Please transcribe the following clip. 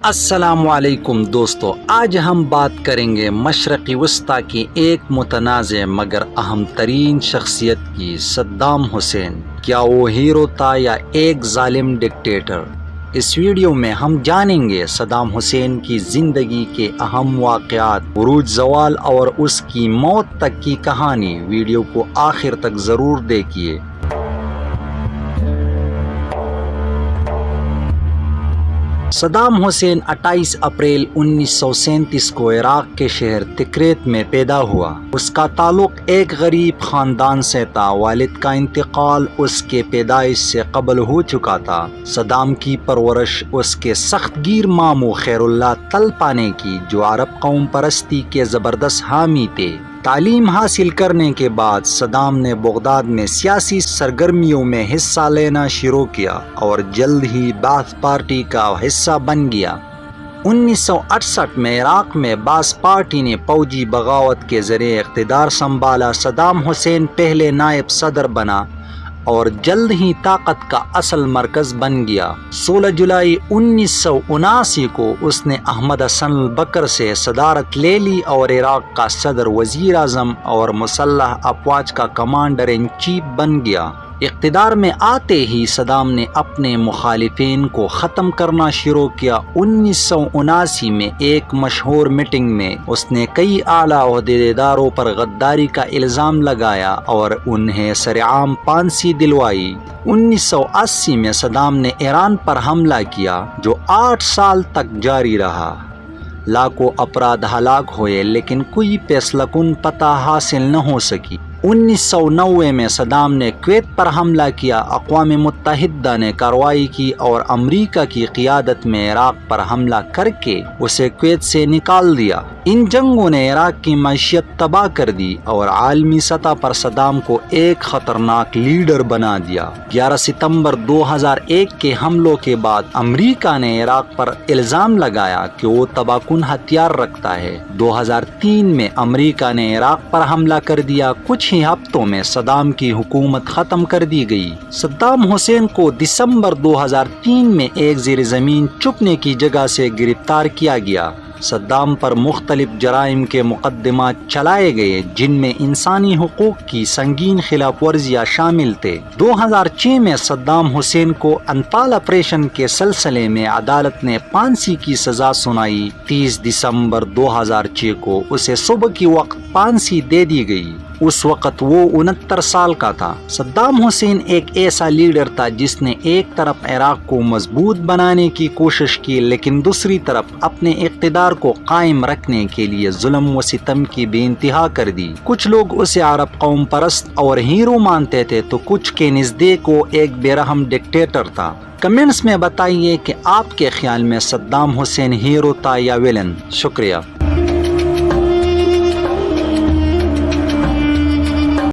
السلام علیکم دوستو، آج ہم بات کریں گے مشرقی وسطی کی ایک متنازع مگر اہم ترین شخصیت کی، صدام حسین۔ کیا وہ ہیرو تھا یا ایک ظالم ڈکٹیٹر؟ اس ویڈیو میں ہم جانیں گے صدام حسین کی زندگی کے اہم واقعات، عروج زوال اور اس کی موت تک کی کہانی۔ ویڈیو کو آخر تک ضرور دیکھیے۔ صدام حسین 28 اپریل 1937 کو عراق کے شہر تکریت میں پیدا ہوا۔ اس کا تعلق ایک غریب خاندان سے تھا۔ والد کا انتقال اس کے پیدائش سے قبل ہو چکا تھا۔ صدام کی پرورش اس کے سخت گیر ماموں خیر اللہ طلپا نے کی، جو عرب قوم پرستی کے زبردست حامی تھے۔ تعلیم حاصل کرنے کے بعد صدام نے بغداد میں سیاسی سرگرمیوں میں حصہ لینا شروع کیا اور جلد ہی بعث پارٹی کا حصہ بن گیا۔ 1968 میں عراق میں بعث پارٹی نے فوجی بغاوت کے ذریعے اقتدار سنبھالا۔ صدام حسین پہلے نائب صدر بنا اور جلد ہی طاقت کا اصل مرکز بن گیا۔ 16 جولائی 1979 کو اس نے احمد حسن البکر سے صدارت لے لی اور عراق کا صدر، وزیر اعظم اور مسلح افواج کا کمانڈر ان چیف بن گیا۔ اقتدار میں آتے ہی صدام نے اپنے مخالفین کو ختم کرنا شروع کیا۔ 1979 میں ایک مشہور میٹنگ میں اس نے کئی اعلیٰ عہدیداروں پر غداری کا الزام لگایا اور انہیں سرعام پھانسی دلوائی۔ 1980 میں صدام نے ایران پر حملہ کیا، جو 8 سال تک جاری رہا۔ لاکھوں افراد ہلاک ہوئے، لیکن کوئی فیصلہ کن فتح حاصل نہ ہو سکی۔ 1990 میں صدام نے کویت پر حملہ کیا۔ اقوام متحدہ نے کارروائی کی اور امریکہ کی قیادت میں عراق پر حملہ کر کے اسے کویت سے نکال دیا۔ ان جنگوں نے عراق کی معیشت تباہ کر دی اور عالمی سطح پر صدام کو ایک خطرناک لیڈر بنا دیا۔ 11 ستمبر 2001 کے حملوں کے بعد امریکہ نے عراق پر الزام لگایا کہ وہ تباہ کن ہتھیار رکھتا ہے۔ 2003 میں امریکہ نے عراق پر حملہ کر دیا۔ کچھ ہی ہفتوں میں صدام کی حکومت ختم کر دی گئی۔ صدام حسین کو دسمبر 2003 میں ایک زیر زمین چھپنے کی جگہ سے گرفتار کیا گیا۔ صدام پر مختلف جرائم کے مقدمات چلائے گئے، جن میں انسانی حقوق کی سنگین خلاف ورزیاں شامل تھے۔ 2006 میں صدام حسین کو انفال آپریشن کے سلسلے میں عدالت نے پھانسی کی سزا سنائی۔ 30 دسمبر 2006 کو اسے صبح کی وقت پھانسی دے دی گئی۔ اس وقت وہ 69 سال کا تھا۔ صدام حسین ایک ایسا لیڈر تھا جس نے ایک طرف عراق کو مضبوط بنانے کی کوشش کی، لیکن دوسری طرف اپنے اقتدار کو قائم رکھنے کے لیے ظلم و ستم کی بے انتہا کر دی۔ کچھ لوگ اسے عرب قوم پرست اور ہیرو مانتے تھے، تو کچھ کے نزدیک وہ ایک بے رحم ڈکٹیٹر تھا۔ کمنٹس میں بتائیے کہ آپ کے خیال میں صدام حسین ہیرو تھا یا ویلن۔ شکریہ۔